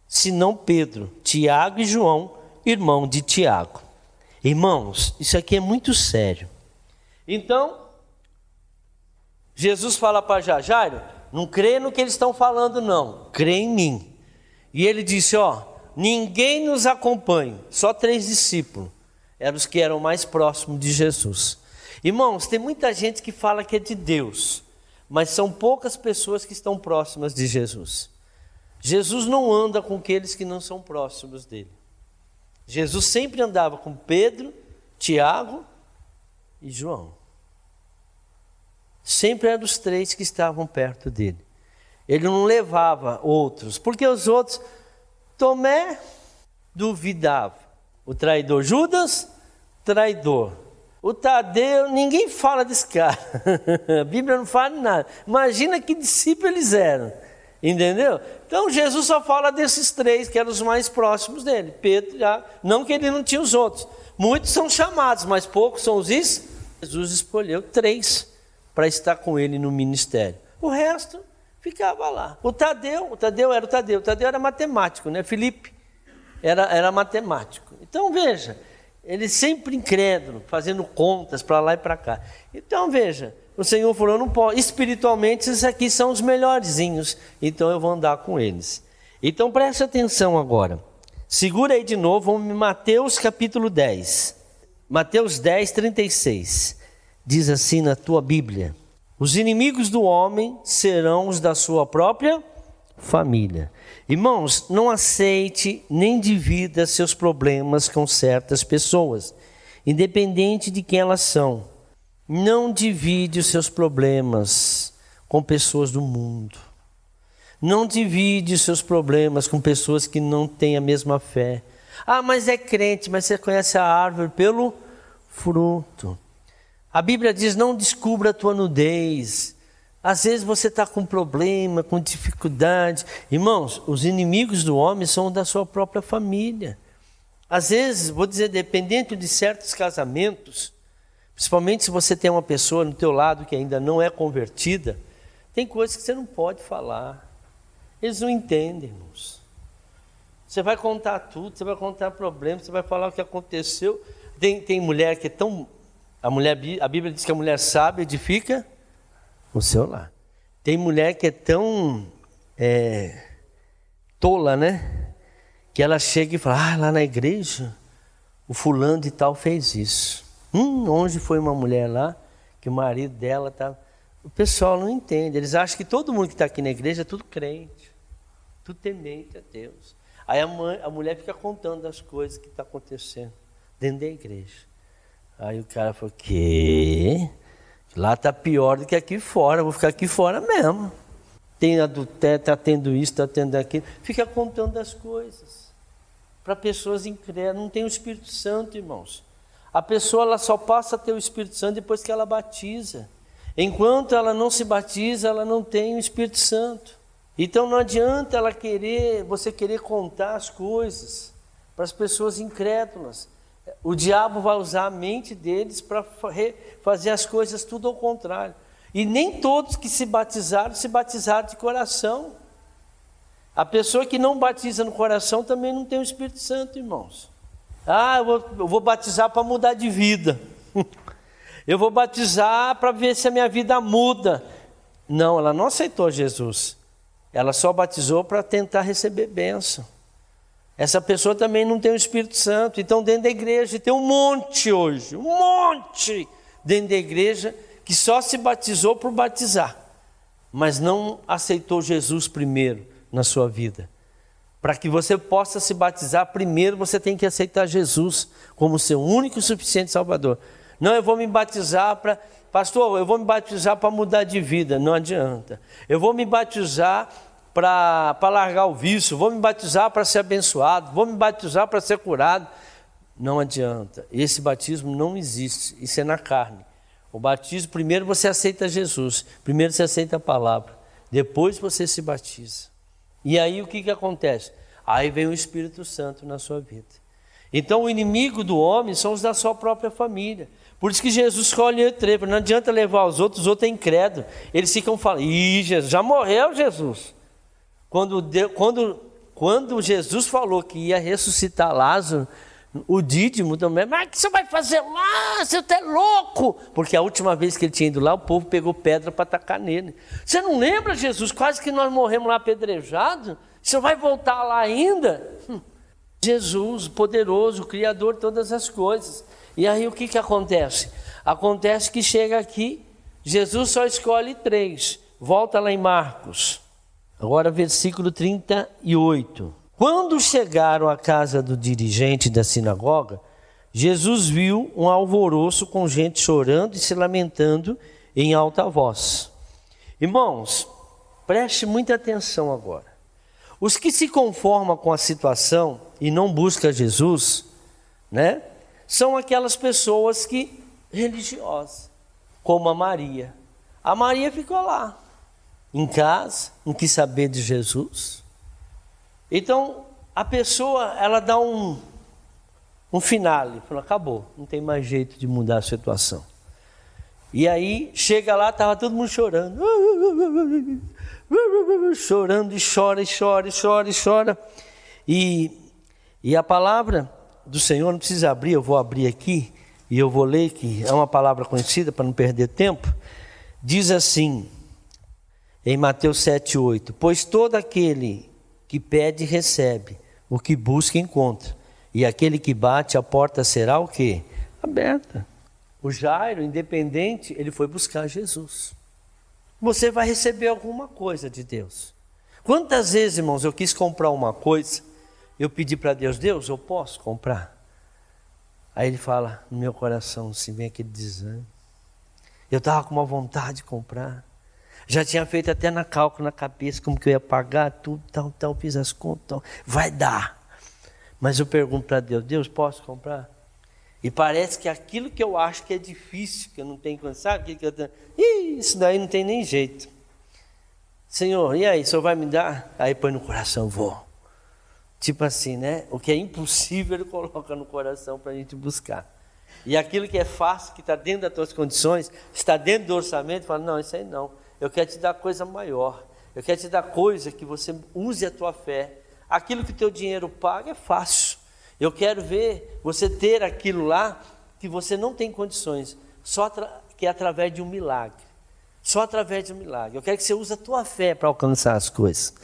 senão Pedro, Tiago e João, irmão de Tiago. Irmãos, isso aqui é muito sério. Então, Jesus fala para Jairo, não crê no que eles estão falando não, crê em mim. E ele disse, ninguém nos acompanha, só 3 discípulos, eram os que eram mais próximos de Jesus. Irmãos, tem muita gente que fala que é de Deus, mas são poucas pessoas que estão próximas de Jesus. Jesus não anda com aqueles que não são próximos dele. Jesus sempre andava com Pedro, Tiago e João. Sempre eram os 3 que estavam perto dele. Ele não levava outros, porque os outros, Tomé duvidava. O traidor, Judas, traidor. O Tadeu, ninguém fala desse cara. A Bíblia não fala nada. Imagina que discípulos eles eram. Entendeu? Então Jesus só fala desses 3 que eram os mais próximos dele. Pedro, não que ele não tinha os outros. Muitos são chamados, mas poucos são os Jesus escolheu 3 para estar com ele no ministério. O resto ficava lá. O Tadeu era matemático, né? Filipe era matemático. Então veja, ele sempre incrédulo, fazendo contas para lá e para cá. Então veja, o Senhor falou, não pode, espiritualmente esses aqui são os melhorzinhos, então eu vou andar com eles. Então preste atenção agora. Segura aí de novo, vamos em Mateus capítulo 10. Mateus 10, 36. Diz assim na tua Bíblia: os inimigos do homem serão os da sua própria família. Irmãos, não aceite nem divida seus problemas com certas pessoas, independente de quem elas são. Não divide os seus problemas com pessoas do mundo. Não divide os seus problemas com pessoas que não têm a mesma fé. Ah, mas é crente, mas você conhece a árvore pelo fruto. A Bíblia diz, não descubra a tua nudez. Às vezes você está com problema, com dificuldade. Irmãos, os inimigos do homem são da sua própria família. Às vezes, vou dizer, dependendo de certos casamentos, principalmente se você tem uma pessoa no teu lado que ainda não é convertida, tem coisas que você não pode falar. Eles não entendem, irmãos. Você vai contar tudo, você vai contar problemas, você vai falar o que aconteceu. Tem mulher que é tão... A Bíblia diz que a mulher sábia edifica o seu lar. Tem mulher que é tão tola, né? Que ela chega e fala, lá na igreja, o fulano de tal fez isso. Onde foi uma mulher lá, que o marido dela estava... O pessoal não entende, eles acham que todo mundo que está aqui na igreja é tudo crente, tudo temente a Deus. Aí a mulher fica contando as coisas que estão acontecendo dentro da igreja. Aí o cara falou, que lá está pior do que aqui fora, eu vou ficar aqui fora mesmo. Tem adultério, está tendo isso, está tendo aquilo. Fica contando as coisas. Para pessoas incrédulas, não tem o Espírito Santo, irmãos. A pessoa ela só passa a ter o Espírito Santo depois que ela batiza. Enquanto ela não se batiza, ela não tem o Espírito Santo. Então não adianta você querer contar as coisas para as pessoas incrédulas. O diabo vai usar a mente deles para fazer as coisas tudo ao contrário. E nem todos que se batizaram de coração. A pessoa que não batiza no coração também não tem o Espírito Santo, irmãos. Eu vou batizar para mudar de vida. Eu vou batizar para ver se a minha vida muda. Não, ela não aceitou Jesus. Ela só batizou para tentar receber bênção. Essa pessoa também não tem o Espírito Santo. Então dentro da igreja tem um monte hoje, um monte dentro da igreja que só se batizou por batizar, mas não aceitou Jesus primeiro na sua vida. Para que você possa se batizar, primeiro você tem que aceitar Jesus como seu único e suficiente Salvador. Não, eu vou me batizar para... Pastor, eu vou me batizar para mudar de vida. Não adianta. Eu vou me batizar para largar o vício. Vou me batizar para ser abençoado. Vou me batizar para ser curado. Não adianta. Esse batismo não existe. Isso é na carne. O batismo, primeiro você aceita Jesus. Primeiro você aceita a palavra. Depois você se batiza. E aí o que acontece? Aí vem o Espírito Santo na sua vida. Então o inimigo do homem são os da sua própria família. Por isso que Jesus escolhe o trevo. Não adianta levar os outros é incrédulo. Eles ficam falando, Jesus, já morreu Jesus. Quando Jesus falou que ia ressuscitar Lázaro, o Dídimo também, mas o que você vai fazer lá? Você é louco! Porque a última vez que ele tinha ido lá, o povo pegou pedra para atacar nele. Você não lembra, Jesus? Quase que nós morremos lá apedrejados. Você vai voltar lá ainda? Jesus, poderoso, Criador de todas as coisas. E aí o que acontece? Acontece que chega aqui, Jesus só escolhe 3. Volta lá em Marcos. Agora versículo 38. Quando chegaram à casa do dirigente da sinagoga, Jesus viu um alvoroço com gente chorando e se lamentando em alta voz. Irmãos, preste muita atenção agora. Os que se conformam com a situação e não buscam Jesus, né, são aquelas pessoas que religiosas, como a Maria. A Maria ficou lá, em casa, não quis saber de Jesus. Então, a pessoa, ela dá um finale, fala, acabou, não tem mais jeito de mudar a situação. E aí, chega lá, estava todo mundo chorando. Chorando e chora, e chora, e chora, e chora. E a palavra do Senhor, não precisa abrir, eu vou abrir aqui, e eu vou ler, que é uma palavra conhecida, para não perder tempo. Diz assim, em Mateus 7,8, pois todo aquele que pede, recebe, o que busca, encontra, e aquele que bate, a porta será o quê? Aberta. O Jairo, independente, ele foi buscar Jesus. Você vai receber alguma coisa de Deus. Quantas vezes, irmãos, eu quis comprar uma coisa, eu pedi para Deus, Deus, eu posso comprar? Aí ele fala, no meu coração, assim, vem aquele desânimo. Eu estava com uma vontade de comprar. Já tinha feito até na cálculo na cabeça, como que eu ia pagar, tudo, tal, fiz as contas, tal. Vai dar. Mas eu pergunto para Deus, Deus, posso comprar? E parece que aquilo que eu acho que é difícil, que eu não tenho condição, sabe? Isso daí não tem nem jeito. Senhor, e aí, o Senhor vai me dar? Aí põe no coração, vou. Tipo assim, né? O que é impossível, Ele coloca no coração para a gente buscar. E aquilo que é fácil, que está dentro das tuas condições, está dentro do orçamento, fala, não, isso aí não. Eu quero te dar coisa maior. Eu quero te dar coisa que você use a tua fé. Aquilo que o teu dinheiro paga é fácil. Eu quero ver você ter aquilo lá que você não tem condições, que é através de um milagre. Só através de um milagre. Eu quero que você use a tua fé para alcançar as coisas.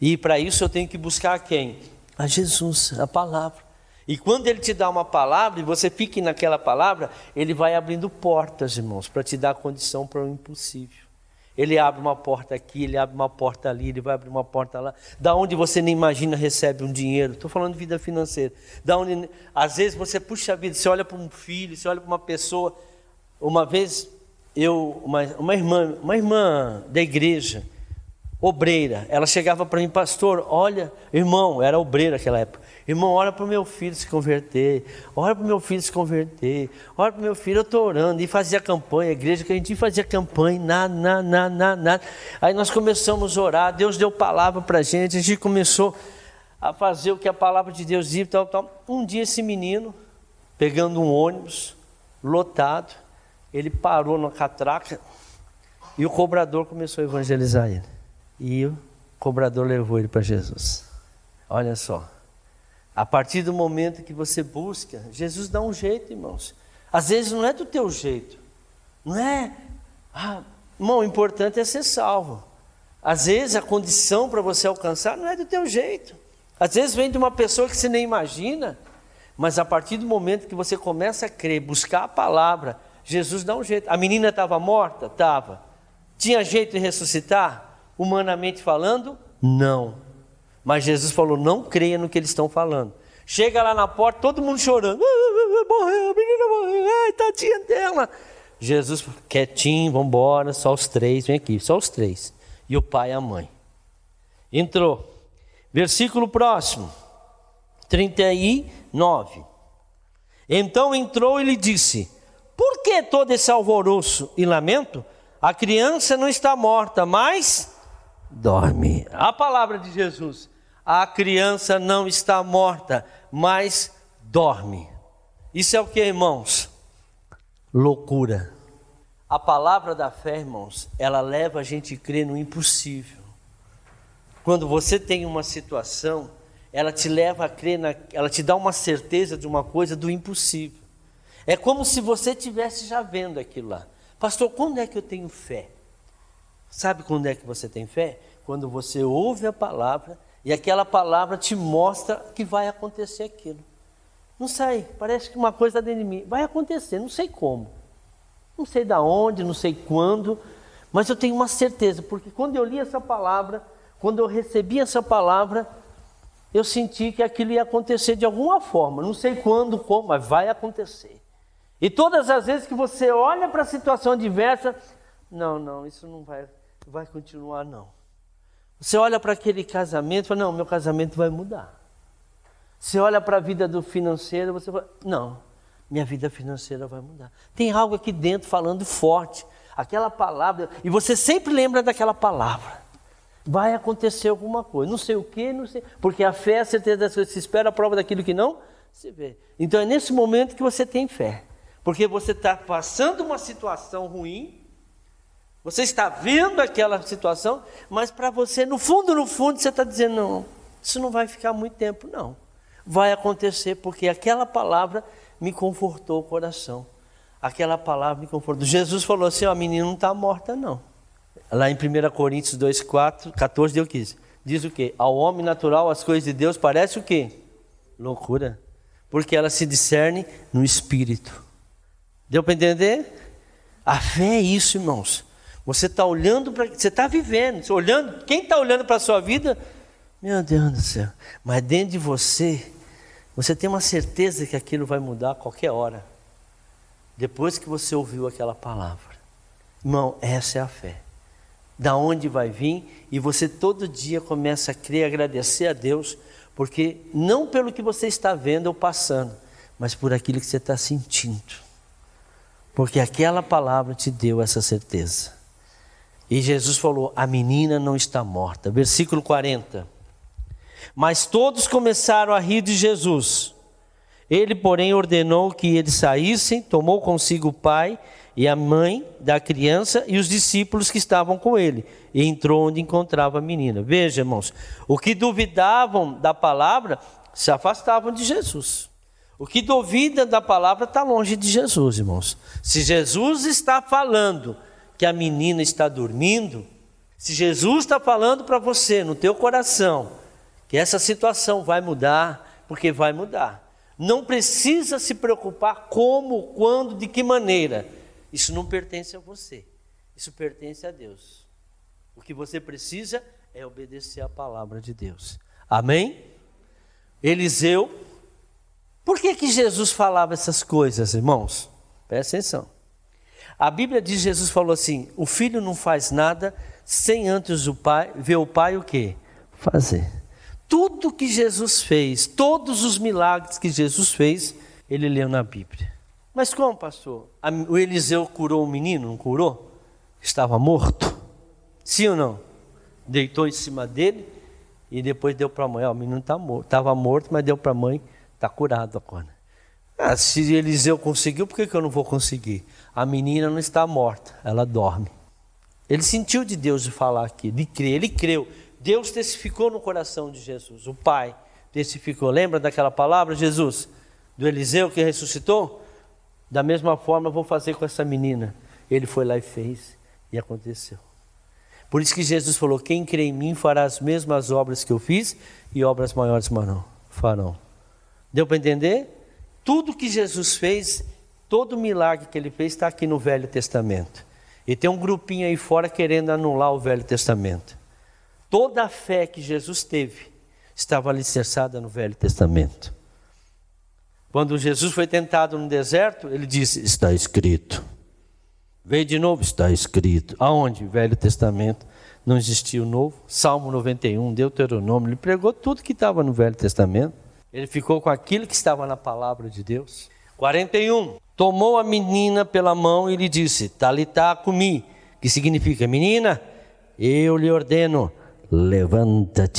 E para isso eu tenho que buscar quem? A Jesus, a palavra. E quando Ele te dá uma palavra e você fique naquela palavra, Ele vai abrindo portas, irmãos, para te dar condição para o impossível. Ele abre uma porta aqui, Ele abre uma porta ali, Ele vai abrir uma porta lá. Da onde você nem imagina recebe um dinheiro. Estou falando de vida financeira. Da onde, às vezes você puxa a vida, você olha para um filho, você olha para uma pessoa. Uma vez, uma irmã da igreja, obreira, ela chegava para mim, pastor, olha, irmão, era obreira naquela época. Irmão, ora para o meu filho se converter, ora para o meu filho se converter, ora para o meu filho, eu estou orando. E fazia campanha, a igreja que a gente fazia campanha, nada. Aí nós começamos a orar, Deus deu palavra para a gente começou a fazer o que a palavra de Deus diz, tal. Um dia esse menino, pegando um ônibus, lotado, ele parou na catraca e o cobrador começou a evangelizar ele. E o cobrador levou ele para Jesus. Olha só. A partir do momento que você busca, Jesus dá um jeito, irmãos. Às vezes não é do teu jeito. Não é... irmão, o importante é ser salvo. Às vezes a condição para você alcançar não é do teu jeito. Às vezes vem de uma pessoa que você nem imagina. Mas a partir do momento que você começa a crer, buscar a palavra, Jesus dá um jeito. A menina estava morta? Estava. Tinha jeito de ressuscitar? Humanamente falando? Não. Mas Jesus falou, não creia no que eles estão falando. Chega lá na porta, todo mundo chorando. Morreu, a menina morreu, ai, tadinha dela. Jesus, quietinho, vamos embora, só os três, vem aqui, só os três. E o pai e a mãe. Entrou. Versículo próximo, 39. Então entrou e lhe disse, por que todo esse alvoroço e lamento? A criança não está morta, mas dorme. A palavra de Jesus, a criança não está morta, mas dorme. Isso é o que, irmãos? Loucura. A palavra da fé, irmãos, ela leva a gente a crer no impossível. Quando você tem uma situação, ela te leva a crer, ela te dá uma certeza de uma coisa do impossível. É como se você estivesse já vendo aquilo lá. Pastor, quando é que eu tenho fé? Sabe quando é que você tem fé? Quando você ouve a palavra e aquela palavra te mostra que vai acontecer aquilo. Não sei, parece que uma coisa dentro de mim vai acontecer, não sei como. Não sei de onde, não sei quando, mas eu tenho uma certeza, porque quando eu li essa palavra, quando eu recebi essa palavra, eu senti que aquilo ia acontecer de alguma forma, não sei quando, como, mas vai acontecer. E todas as vezes que você olha para a situação adversa, não, isso não vai continuar não. Você olha para aquele casamento e fala, não, meu casamento vai mudar. Você olha para a vida do financeiro, você fala, não, minha vida financeira vai mudar. Tem algo aqui dentro falando forte, aquela palavra, e você sempre lembra daquela palavra. Vai acontecer alguma coisa, não sei o que, não sei, porque a fé é a certeza das coisas que se espera, a prova daquilo que não se vê. Então é nesse momento que você tem fé, porque você está passando uma situação ruim, você está vendo aquela situação, mas para você, no fundo, você está dizendo, não, isso não vai ficar muito tempo, não. Vai acontecer, porque aquela palavra me confortou o coração. Aquela palavra me confortou. Jesus falou assim, a menina não está morta, não. Lá em 1 Coríntios 2, 14, deu 15. Diz o quê? Ao homem natural, as coisas de Deus parece o quê? Loucura. Porque ela se discerne no Espírito. Deu para entender? A fé é isso, irmãos. Você está olhando para... Você está vivendo, você olhando... Quem está olhando para a sua vida... Meu Deus do céu. Mas dentro de você, você tem uma certeza que aquilo vai mudar a qualquer hora. Depois que você ouviu aquela palavra. Irmão, essa é a fé. Da onde vai vir, e você todo dia começa a crer, agradecer a Deus, porque não pelo que você está vendo ou passando, mas por aquilo que você está sentindo. Porque aquela palavra te deu essa certeza. E Jesus falou, a menina não está morta. Versículo 40. Mas todos começaram a rir de Jesus. Ele, porém, ordenou que eles saíssem, tomou consigo o pai e a mãe da criança e os discípulos que estavam com ele. E entrou onde encontrava a menina. Veja, irmãos, o que duvidavam da palavra, se afastavam de Jesus. O que duvida da palavra está longe de Jesus, irmãos. Se Jesus está falando que a menina está dormindo, se Jesus está falando para você, no teu coração, que essa situação vai mudar, porque vai mudar. Não precisa se preocupar como, quando, de que maneira. Isso não pertence a você. Isso pertence a Deus. O que você precisa é obedecer a palavra de Deus. Amém? Eliseu. Por que Jesus falava essas coisas, irmãos? Presta atenção. A Bíblia diz, Jesus falou assim, o filho não faz nada sem antes o pai, ver o pai o quê? Fazer. Tudo que Jesus fez, todos os milagres que Jesus fez, ele leu na Bíblia. Mas como, pastor? O Eliseu curou o menino, não curou? Estava morto? Sim ou não? Deitou em cima dele e depois deu para a mãe. O menino está morto. Estava morto, mas deu para a mãe, está curado agora. Se Eliseu conseguiu, por que eu não vou conseguir? A menina não está morta, ela dorme. Ele sentiu de Deus de falar aqui, de crer, ele creu. Deus testificou no coração de Jesus, o Pai testificou. Lembra daquela palavra, Jesus, do Eliseu que ressuscitou? Da mesma forma eu vou fazer com essa menina. Ele foi lá e fez, e aconteceu. Por isso que Jesus falou, quem crê em mim fará as mesmas obras que eu fiz, e obras maiores farão. Deu para entender? Tudo que Jesus fez, Todo milagre que ele fez está aqui no Velho Testamento. E tem um grupinho aí fora querendo anular o Velho Testamento. Toda a fé que Jesus teve estava alicerçada no Velho Testamento. Quando Jesus foi tentado no deserto, ele disse, está escrito. Veio de novo, está escrito. Aonde? Velho Testamento. Não existia o novo. Salmo 91, Deuteronômio. Ele pregou tudo que estava no Velho Testamento. Ele ficou com aquilo que estava na palavra de Deus. 41. Tomou a menina pela mão e lhe disse, Talitá cumi, que significa, menina, eu lhe ordeno, levanta-te.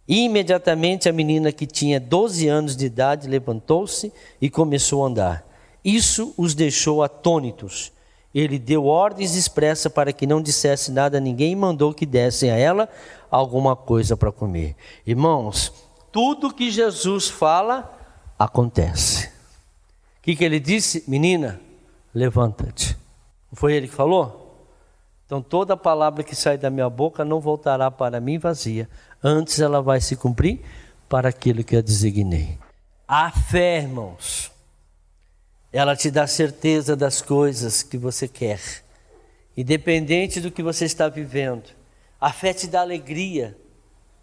Imediatamente a menina, que tinha 12 anos de idade, levantou-se e começou a andar. Isso os deixou atônitos. Ele deu ordens expressas para que não dissesse nada a ninguém e mandou que dessem a ela alguma coisa para comer. Irmãos, tudo que Jesus fala, acontece. O que ele disse? Menina, levanta-te. Não foi ele que falou? Então toda palavra que sai da minha boca não voltará para mim vazia. Antes ela vai se cumprir para aquilo que eu designei. A fé, irmãos, ela te dá certeza das coisas que você quer. Independente do que você está vivendo. A fé te dá alegria,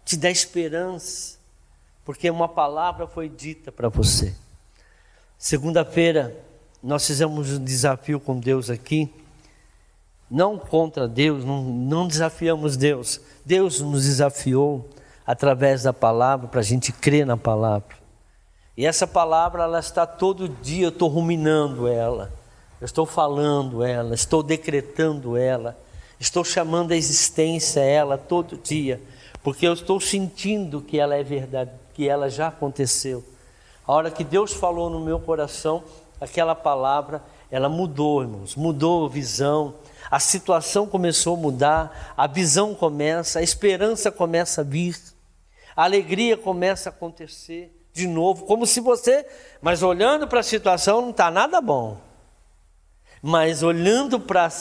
te dá esperança. Porque uma palavra foi dita para você. Segunda-feira, nós fizemos um desafio com Deus aqui. Não contra Deus, não desafiamos Deus. Deus nos desafiou através da palavra, para a gente crer na palavra. E essa palavra, ela está todo dia, eu estou ruminando ela. Eu estou falando ela, estou decretando ela. Estou chamando a existência ela todo dia. Porque eu estou sentindo que ela é verdade, que ela já aconteceu. A hora que Deus falou no meu coração, aquela palavra, ela mudou, irmãos, mudou a visão, a situação começou a mudar, a visão começa, a esperança começa a vir, a alegria começa a acontecer de novo, como se você, mas olhando para a situação não está nada bom, mas olhando para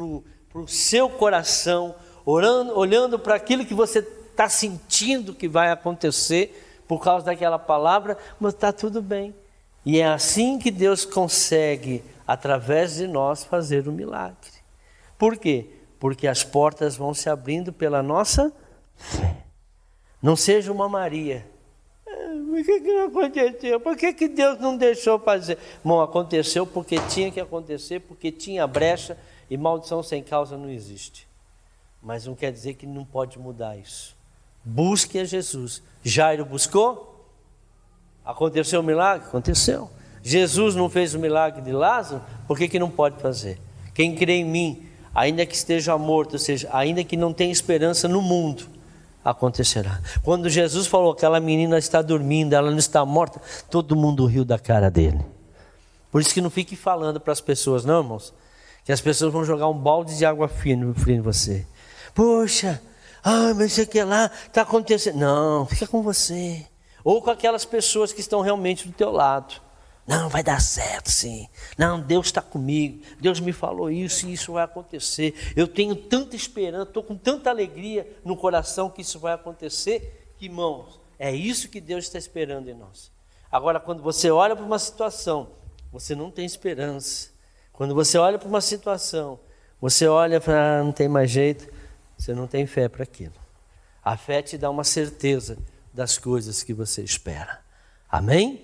o seu coração, olhando para aquilo que você está sentindo que vai acontecer, por causa daquela palavra, mas está tudo bem. E é assim que Deus consegue, através de nós, fazer o milagre. Por quê? Porque as portas vão se abrindo pela nossa fé. Não seja uma Maria. Por que não aconteceu? Por que Deus não deixou fazer? Bom, aconteceu porque tinha que acontecer, porque tinha brecha, e maldição sem causa não existe. Mas não quer dizer que não pode mudar isso. Busque a Jesus. Jairo buscou? Aconteceu o milagre? Aconteceu. Jesus não fez o milagre de Lázaro? Por que não pode fazer? Quem crê em mim, ainda que esteja morto, ou seja, ainda que não tenha esperança no mundo, acontecerá. Quando Jesus falou que aquela menina está dormindo, ela não está morta, todo mundo riu da cara dele. Por isso que não fique falando para as pessoas, não, irmãos, que as pessoas vão jogar um balde de água fria em você. Poxa, mas isso aqui lá está acontecendo. Não, fica com você. Ou com aquelas pessoas que estão realmente do teu lado. Não, vai dar certo sim. Não, Deus está comigo. Deus me falou isso e isso vai acontecer. Eu tenho tanta esperança, estou com tanta alegria no coração que isso vai acontecer. Que, irmãos, é isso que Deus está esperando em nós. Agora, quando você olha para uma situação, você não tem esperança. Quando você olha para uma situação, você olha para não tem mais jeito, você não tem fé para aquilo. A fé te dá uma certeza das coisas que você espera. Amém?